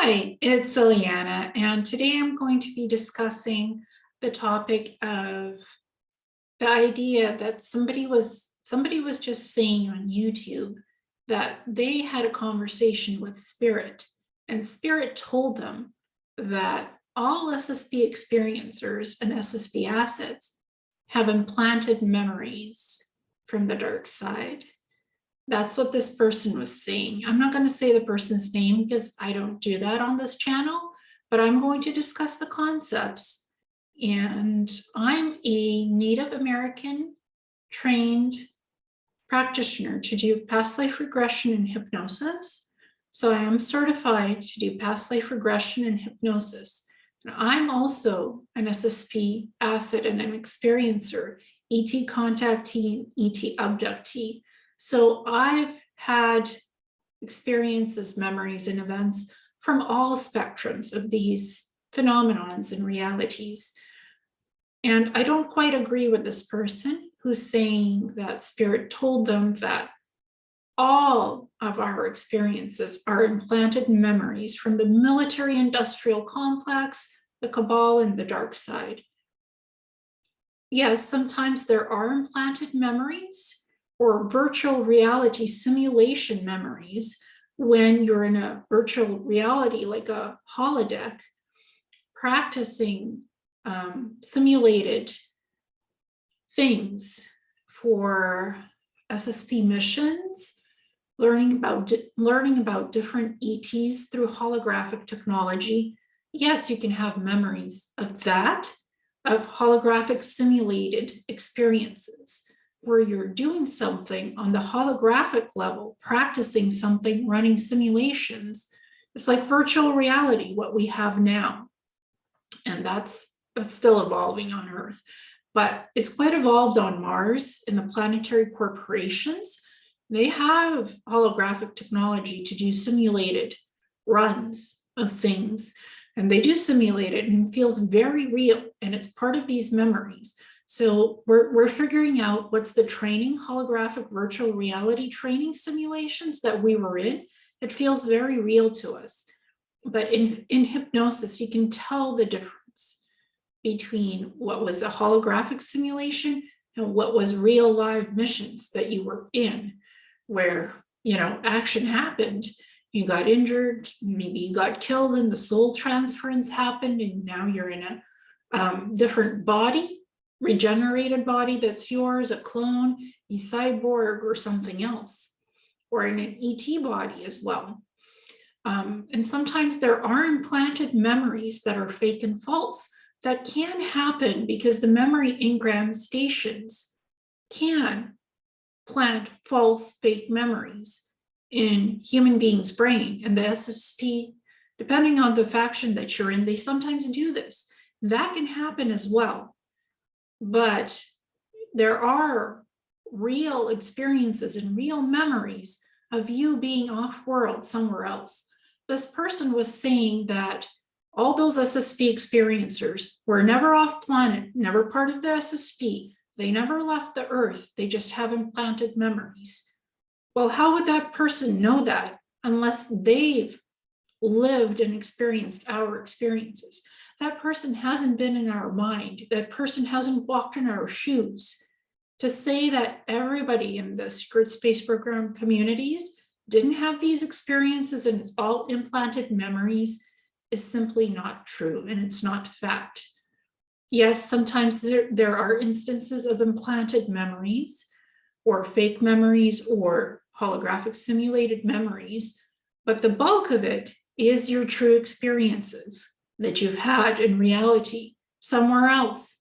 Hi, it's Ileana, and today I'm going to be discussing the topic of the idea that somebody was just saying on YouTube that they had a conversation with Spirit, and Spirit told them that all SSP experiencers and SSP assets have implanted memories from the dark side. That's what this person was saying. I'm not going to say the person's name because I don't do that on this channel, but I'm going to discuss the concepts. And I'm a Native American trained practitioner to do past life regression and hypnosis. So I am certified to do past life regression and hypnosis. And I'm also an SSP asset and an experiencer, ET contactee, ET abductee. So I've had experiences, memories, and events from all spectrums of these phenomenons and realities. And I don't quite agree with this person who's saying that Spirit told them that all of our experiences are implanted memories from the military-industrial complex, the cabal, and the dark side. Yes, sometimes there are implanted memories or virtual reality simulation memories when you're in a virtual reality, like a holodeck, practicing simulated things for SSP missions, learning about different ETs through holographic technology. Yes, you can have memories of that, of holographic simulated experiences, where you're doing something on the holographic level, practicing something, running simulations. It's like virtual reality, what we have now. And that's still evolving on Earth. But it's quite evolved on Mars in the planetary corporations. They have holographic technology to do simulated runs of things. And they do simulate it and it feels very real. And it's part of these memories. So we're figuring out what's the training, holographic virtual reality training simulations that we were in. It feels very real to us. But in hypnosis, you can tell the difference between what was a holographic simulation and what was real live missions that you were in, where, action happened. You got injured, maybe you got killed and the soul transference happened, and now you're in a different body, regenerated body that's yours, a clone, a cyborg, or something else, or in an ET body as well. And sometimes there are implanted memories that are fake and false. That can happen because the memory engram stations can plant false, fake memories in human beings' brain. And the SSP, depending on the faction that you're in, they sometimes do this. That can happen as well. But there are real experiences and real memories of you being off-world somewhere else. This person was saying that all those SSP experiencers were never off planet, never part of the SSP. They never left the Earth. They just have implanted memories. Well, how would that person know that unless they've lived and experienced our experiences? That person hasn't been in our mind. That person hasn't walked in our shoes. To say that everybody in the secret space program communities didn't have these experiences and it's all implanted memories is simply not true, and it's not fact. Yes, sometimes there are instances of implanted memories or fake memories or holographic simulated memories, but the bulk of it is your true experiences that you've had in reality somewhere else.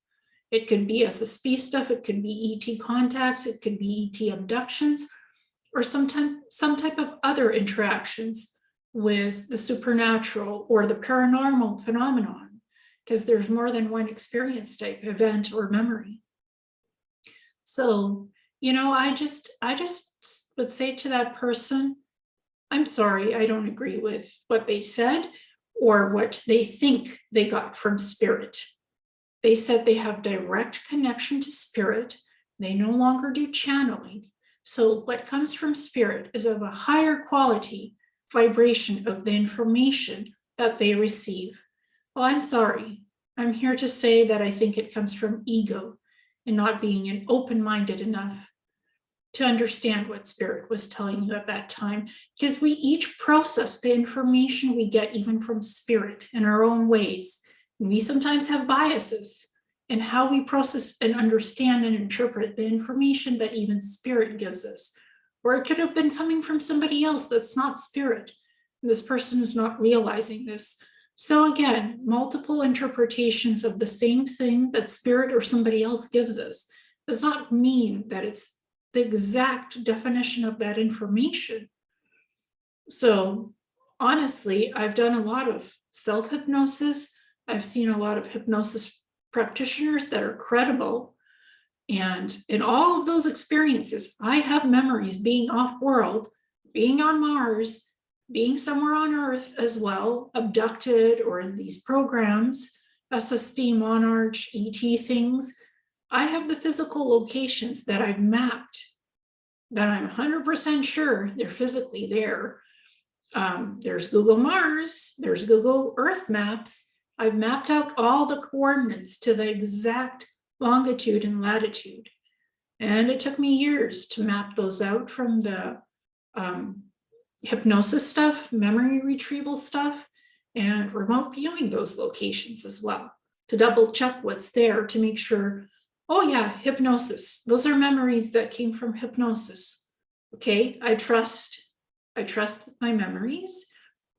It could be SSP stuff, it could be ET contacts, it could be ET abductions, or some type of other interactions with the supernatural or the paranormal phenomenon, because there's more than one experience type, event, or memory. So, I just would say to that person, I'm sorry, I don't agree with what they said or what they think they got from Spirit. They said they have direct connection to Spirit. They no longer do channeling. So what comes from Spirit is of a higher quality vibration of the information that they receive. Well, I'm sorry. I'm here to say that I think it comes from ego and not being open-minded enough to understand what spirit was telling you at that time, because we each process the information we get even from spirit in our own ways. And we sometimes have biases in how we process and understand and interpret the information that even spirit gives us. Or it could have been coming from somebody else that's not spirit. And this person is not realizing this. So again, multiple interpretations of the same thing that spirit or somebody else gives us does not mean that it's the exact definition of that information. So honestly, I've done a lot of self-hypnosis. I've seen a lot of hypnosis practitioners that are credible. And in all of those experiences, I have memories being off-world, being on Mars, being somewhere on Earth as well, abducted or in these programs, SSP, Monarch, ET things. I have the physical locations that I've mapped that I'm 100% sure they're physically there. There's Google Mars, there's Google Earth maps. I've mapped out all the coordinates to the exact longitude and latitude. And it took me years to map those out from the hypnosis stuff, memory retrieval stuff, and remote viewing those locations as well to double check what's there to make sure, oh yeah, hypnosis. Those are memories that came from hypnosis. Okay, I trust my memories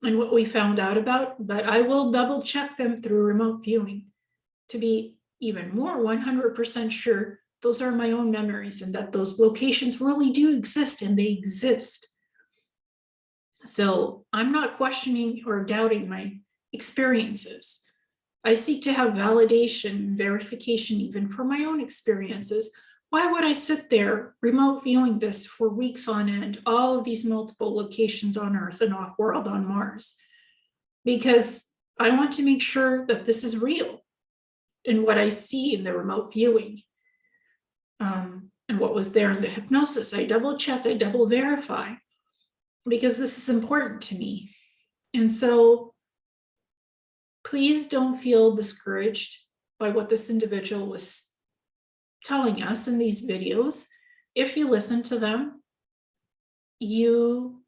and what we found out about, but I will double check them through remote viewing to be even more 100% sure those are my own memories and that those locations really do exist and they exist. So I'm not questioning or doubting my experiences. I seek to have validation, verification, even for my own experiences. Why would I sit there remote viewing this for weeks on end, all of these multiple locations on Earth and off-world on Mars? Because I want to make sure that this is real in what I see in the remote viewing. And what was there in the hypnosis. I double check, I double verify, because this is important to me. And so please don't feel discouraged by what this individual was telling us in these videos. If you listen to them, you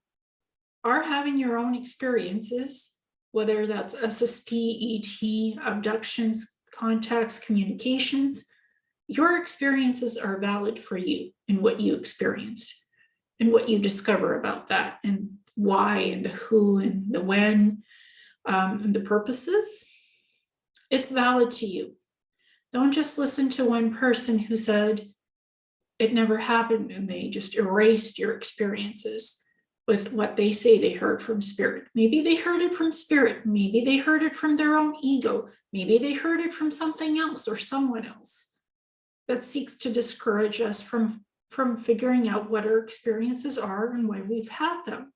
are having your own experiences, whether that's SSP, ET, abductions, contacts, communications. Your experiences are valid for you and what you experienced and what you discover about that and why and the who and the when and the purposes. It's valid to you. Don't just listen to one person who said it never happened and they just erased your experiences with what they say they heard from spirit. Maybe they heard it from spirit. Maybe they heard it from their own ego. Maybe they heard it from something else or someone else that seeks to discourage us from figuring out what our experiences are and why we've had them.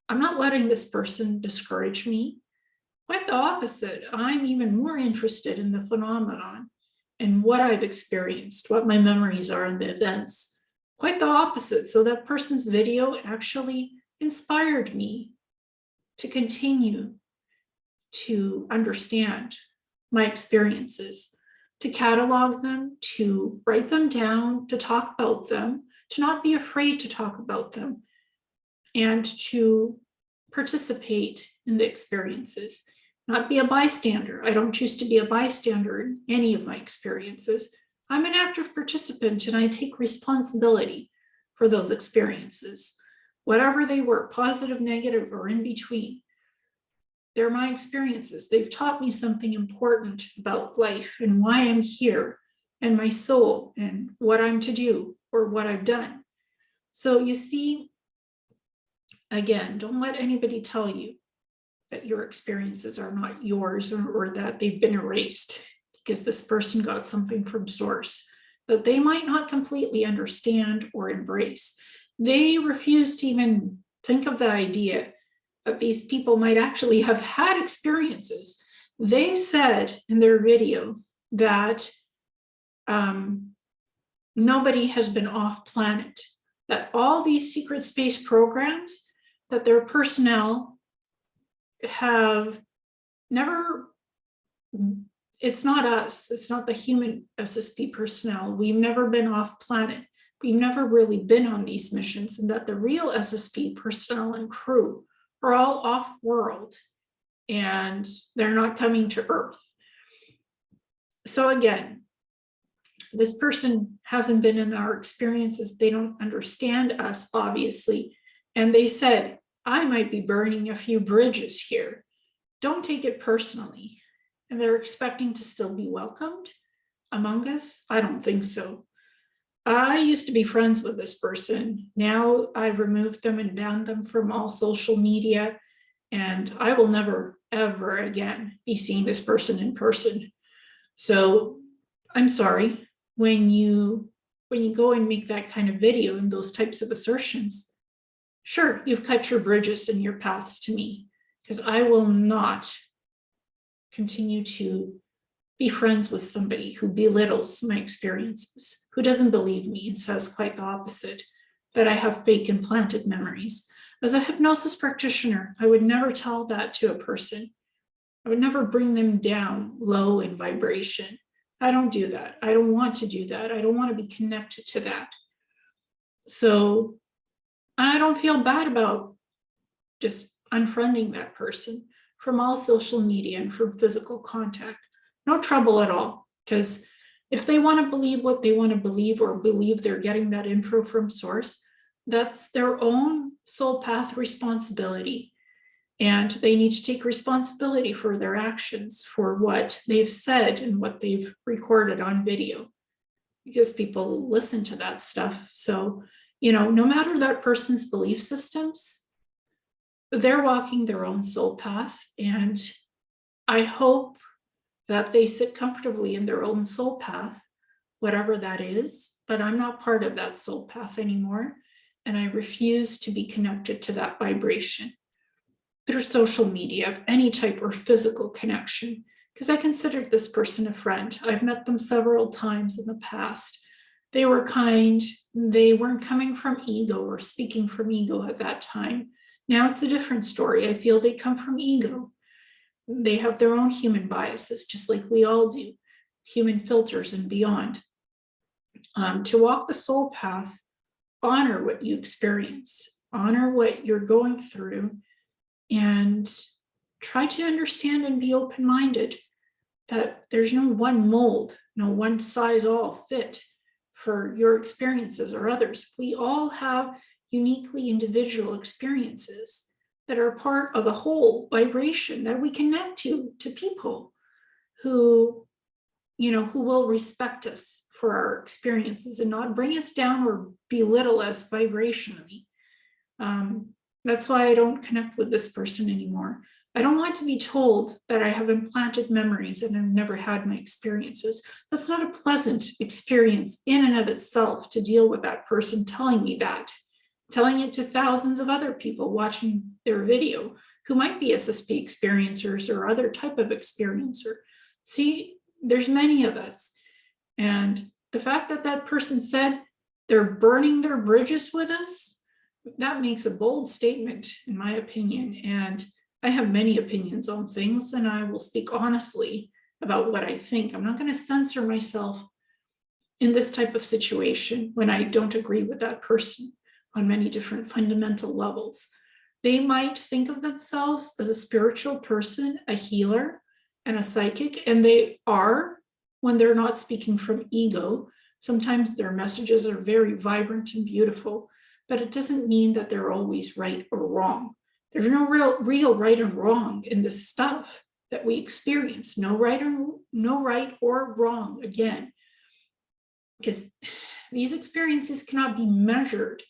I'm not letting this person discourage me. Quite the opposite. I'm even more interested in the phenomenon and what I've experienced, what my memories are in the events. Quite the opposite. So that person's video actually inspired me to continue to understand my experiences, to catalog them, to write them down, to talk about them, to not be afraid to talk about them, and to participate in the experiences, not be a bystander. I don't choose to be a bystander in any of my experiences. I'm an active participant and I take responsibility for those experiences, whatever they were, positive, negative, or in between. They're my experiences. They've taught me something important about life and why I'm here and my soul and what I'm to do or what I've done. So you see, again, don't let anybody tell you that your experiences are not yours or that they've been erased because this person got something from source that they might not completely understand or embrace. They refuse to even think of the idea that these people might actually have had experiences. They said in their video that nobody has been off planet, that all these secret space programs, that their personnel have never, it's not us, it's not the human SSP personnel. We've never been off planet. We've never really been on these missions, and that the real SSP personnel and crew are all off world and they're not coming to Earth. So again, this person hasn't been in our experiences. They don't understand us, obviously. And they said, I might be burning a few bridges here. Don't take it personally. And they're expecting to still be welcomed among us? I don't think so. I used to be friends with this person. Now I've removed them and banned them from all social media. And I will never, ever again be seeing this person in person. So I'm sorry, when you go and make that kind of video and those types of assertions, sure, you've cut your bridges and your paths to me, because I will not continue to be friends with somebody who belittles my experiences, who doesn't believe me and says quite the opposite, that I have fake implanted memories. As a hypnosis practitioner, I would never tell that to a person. I would never bring them down low in vibration. I don't do that. I don't want to do that. I don't want to be connected to that. So I don't feel bad about just unfriending that person from all social media and from physical contact. No trouble at all, because if they want to believe what they want to believe, or believe they're getting that info from source, that's their own soul path responsibility. And they need to take responsibility for their actions, for what they've said and what they've recorded on video, because people listen to that stuff. So, no matter that person's belief systems, they're walking their own soul path. And I hope that they sit comfortably in their own soul path, whatever that is. But I'm not part of that soul path anymore. And I refuse to be connected to that vibration through social media of any type or physical connection, because I considered this person a friend. I've met them several times in the past. They were kind. They weren't coming from ego or speaking from ego at that time. Now it's a different story. I feel they come from ego. They have their own human biases, just like we all do, human filters and beyond. To walk the soul path, honor what you experience, honor what you're going through, and try to understand and be open-minded that there's no one mold, no one size all fit for your experiences or others. We all have uniquely individual experiences that are part of a whole vibration that we connect to people who, who will respect us for our experiences and not bring us down or belittle us vibrationally. That's why I don't connect with this person anymore. I don't want to be told that I have implanted memories and I've never had my experiences. That's not a pleasant experience in and of itself to deal with that person telling me that, telling it to thousands of other people watching their video who might be SSP experiencers or other type of experiencer. See, there's many of us. And the fact that that person said they're burning their bridges with us, that makes a bold statement, in my opinion. And I have many opinions on things, and I will speak honestly about what I think. I'm not going to censor myself in this type of situation when I don't agree with that person on many different fundamental levels. They might think of themselves as a spiritual person, a healer, and a psychic, and they are when they're not speaking from ego. Sometimes their messages are very vibrant and beautiful, but it doesn't mean that they're always right or wrong. There's no real right and wrong in this stuff that we experience. No right or wrong, again, because these experiences cannot be measured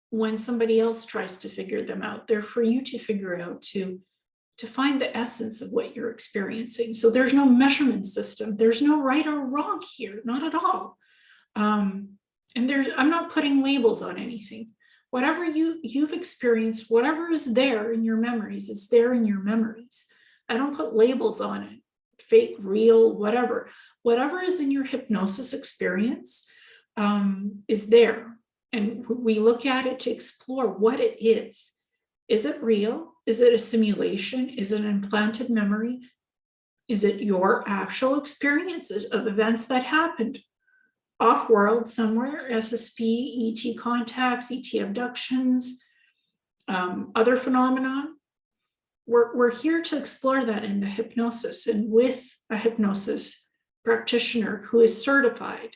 when somebody else tries to figure them out. They're for you to figure out, to find the essence of what you're experiencing. So there's no measurement system. There's no right or wrong here, not at all. And I'm not putting labels on anything. Whatever you've experienced, whatever is there in your memories, it's there in your memories. I don't put labels on it, fake, real, whatever. Whatever is in your hypnosis experience is there. And we look at it to explore what it is. Is it real? Is it a simulation? Is it an implanted memory? Is it your actual experiences of events that happened off-world somewhere, SSP, ET contacts, ET abductions, other phenomenon? We're here to explore that in the hypnosis, and with a hypnosis practitioner who is certified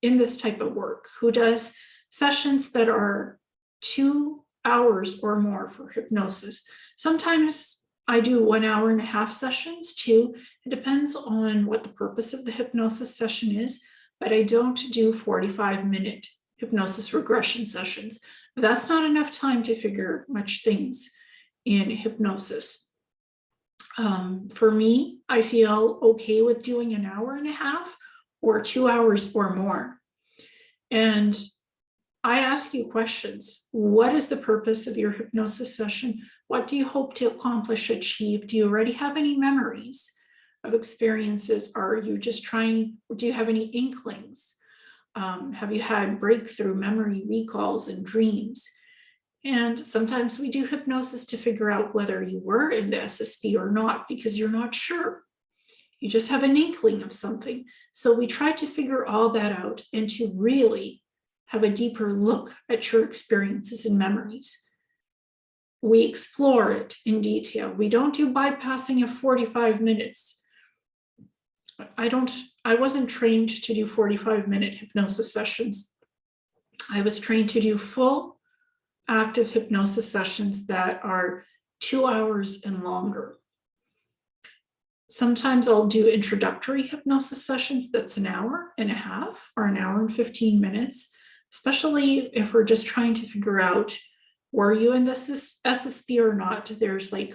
in this type of work, who does sessions that are 2 hours or more for hypnosis. Sometimes I do 1 hour and a half sessions too. It depends on what the purpose of the hypnosis session is, but I don't do 45-minute hypnosis regression sessions. That's not enough time to figure much things in hypnosis. For me, I feel okay with doing 1 hour and a half or 2 hours or more. And I ask you questions. What is the purpose of your hypnosis session? What do you hope to accomplish, achieve? Do you already have any memories of experiences? Are you just trying, do you have any inklings? Have you had breakthrough memory recalls and dreams? And sometimes we do hypnosis to figure out whether you were in the SSP or not, because you're not sure. You just have an inkling of something. So we try to figure all that out and to really have a deeper look at your experiences and memories. We explore it in detail. We don't do bypassing of 45 minutes. I wasn't trained to do 45-minute hypnosis sessions. I was trained to do full active hypnosis sessions that are 2 hours and longer. Sometimes I'll do introductory hypnosis sessions that's 1 hour and a half or 1 hour and 15 minutes, especially if we're just trying to figure out, were you in this SSP or not? There's like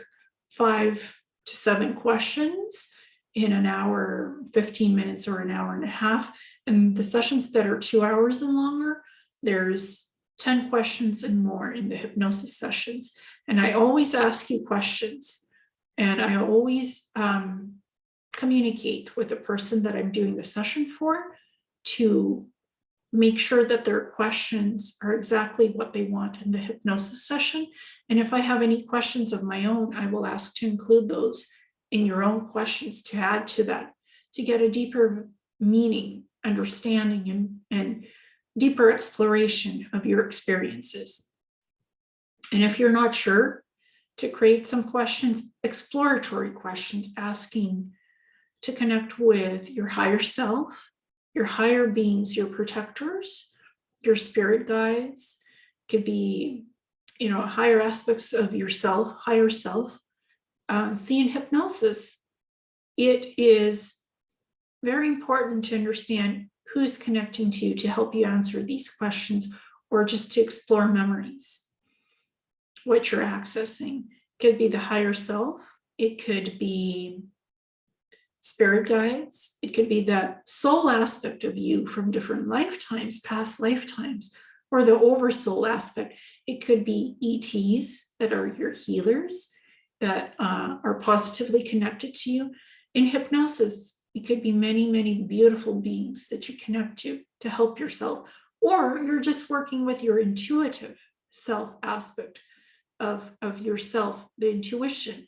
5 to 7 questions in 1 hour, 15 minutes, or 1 hour and a half. And the sessions that are 2 hours and longer, there's 10 questions and more in the hypnosis sessions. And I always ask you questions. And I always communicate with the person that I'm doing the session for to make sure that their questions are exactly what they want in the hypnosis session. And if I have any questions of my own, I will ask to include those in your own questions to add to that, to get a deeper meaning, understanding, and deeper exploration of your experiences. And if you're not sure, to create some questions, exploratory questions, asking to connect with your higher self, your higher beings, your protectors, your spirit guides. Could be, higher aspects of yourself, higher self. See, in hypnosis, it is very important to understand who's connecting to you to help you answer these questions, or just to explore memories. What you're accessing. Could be the higher self. It could be spirit guides. It could be the soul aspect of you from different lifetimes, past lifetimes, or the oversoul aspect. It could be ETs that are your healers, that are positively connected to you. In hypnosis, it could be many, many beautiful beings that you connect to help yourself, or you're just working with your intuitive self aspect of yourself, the intuition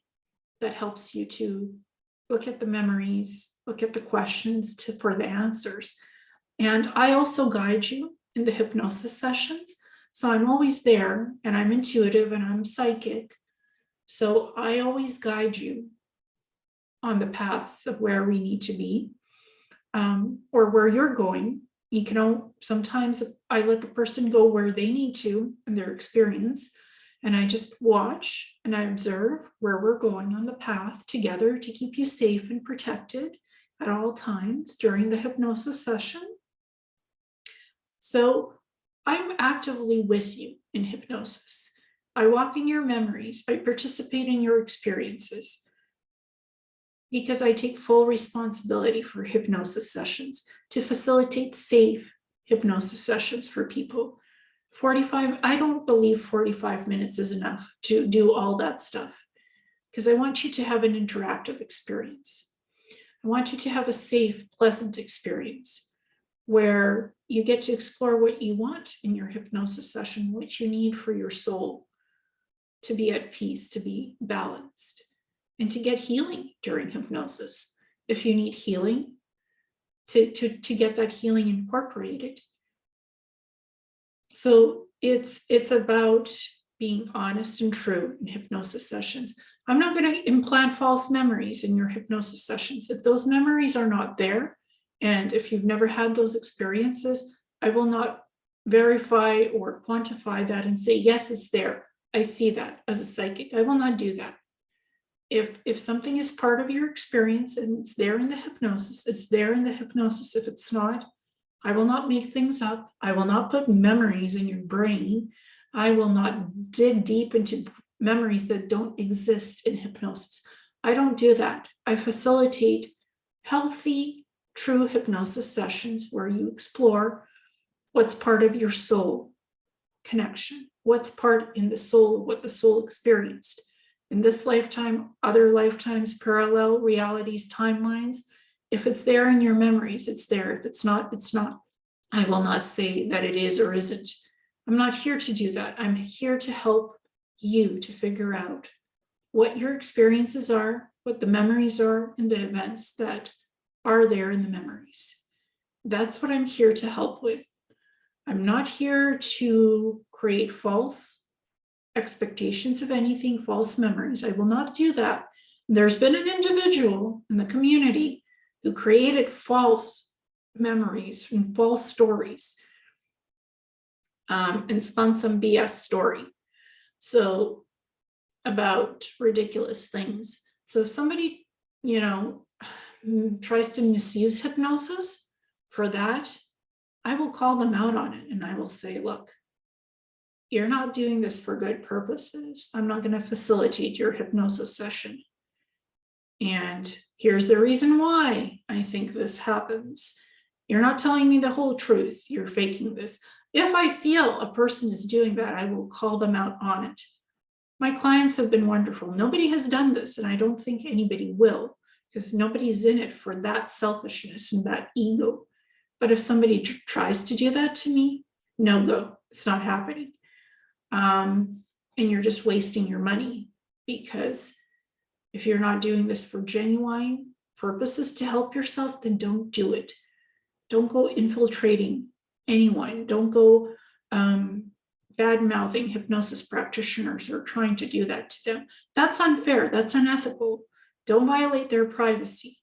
that helps you to look at the memories, look at the questions for the answers. And I also guide you in the hypnosis sessions. So I'm always there, and I'm intuitive, and I'm psychic. So I always guide you on the paths of where we need to be, or where you're going. Sometimes I let the person go where they need to in their experience. And I just watch and I observe where we're going on the path together to keep you safe and protected at all times during the hypnosis session. So I'm actively with you in hypnosis. I walk in your memories. I participate in your experiences because I take full responsibility for hypnosis sessions to facilitate safe hypnosis sessions for people. I don't believe 45 minutes is enough to do all that stuff, because I want you to have an interactive experience. I want you to have a safe, pleasant experience where you get to explore what you want in your hypnosis session, what you need for your soul. to be at peace, to be balanced, and to get healing during hypnosis. If you need healing, to get that healing incorporated. So it's about being honest and true in hypnosis sessions. I'm not going to implant false memories in your hypnosis sessions. If those memories are not there, and if you've never had those experiences, I will not verify or quantify that and say, yes, it's there. I see that as a psychic. I will not do that. If something is part of your experience and it's there in the hypnosis, it's there in the hypnosis. If it's not, I will not make things up. I will not put memories in your brain. I will not dig deep into memories that don't exist in hypnosis. I don't do that. I facilitate healthy, true hypnosis sessions where you explore what's part of your soul connection, what's part in the soul, what the soul experienced in this lifetime, other lifetimes, parallel realities, timelines. If it's there in your memories, it's there. If it's not, it's not. I will not say that it is or isn't. I'm not here to do that. I'm here to help you to figure out what your experiences are, what the memories are, and the events that are there in the memories. That's what I'm here to help with. I'm not here to create false expectations of anything, false memories. I will not do that. There's been an individual in the community who created false memories and false stories and spun some BS story. So about ridiculous things. So if somebody, tries to misuse hypnosis for that, I will call them out on it and I will say, look, you're not doing this for good purposes. I'm not going to facilitate your hypnosis session. And here's the reason why I think this happens. You're not telling me the whole truth. You're faking this. If I feel a person is doing that, I will call them out on it. My clients have been wonderful. Nobody has done this, and I don't think anybody will, because nobody's in it for that selfishness and that ego. But if somebody tries to do that to me, no go. It's not happening. And you're just wasting your money, because if you're not doing this for genuine purposes to help yourself, then don't do it. Don't go infiltrating anyone. Don't go bad-mouthing hypnosis practitioners or trying to do that to them. That's unfair. That's unethical. Don't violate their privacy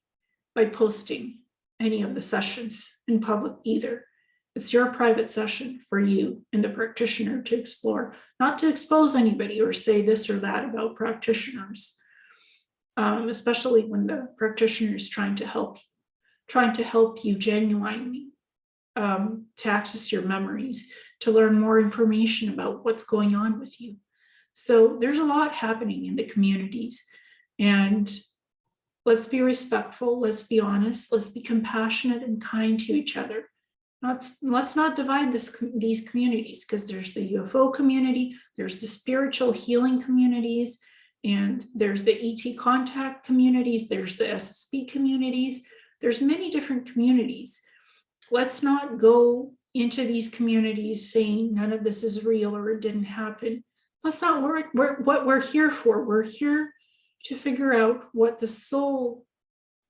by posting any of the sessions in public either. It's your private session for you and the practitioner to explore, not to expose anybody or say this or that about practitioners, especially when the practitioner is trying to help you genuinely to access your memories, to learn more information about what's going on with you. So there's a lot happening in the communities, and let's be respectful, let's be honest, let's be compassionate and kind to each other. Let's not divide these communities, because there's the UFO community, there's the spiritual healing communities, and there's the ET contact communities, there's the SSP communities. There's many different communities. Let's not go into these communities saying none of this is real or it didn't happen. That's not what we're here for. We're here to figure out what the soul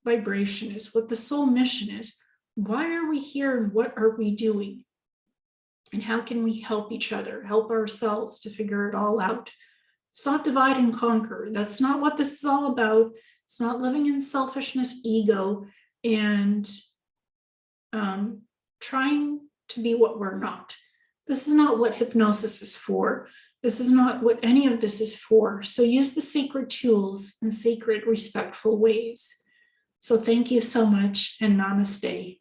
vibration is, what the soul mission is. Why are we here and what are we doing? And how can we help each other, help ourselves to figure it all out? It's not divide and conquer. That's not what this is all about. It's not living in selfishness, ego, and trying to be what we're not. This is not what hypnosis is for. This is not what any of this is for. So use the sacred tools in sacred, respectful ways. So thank you so much, and namaste.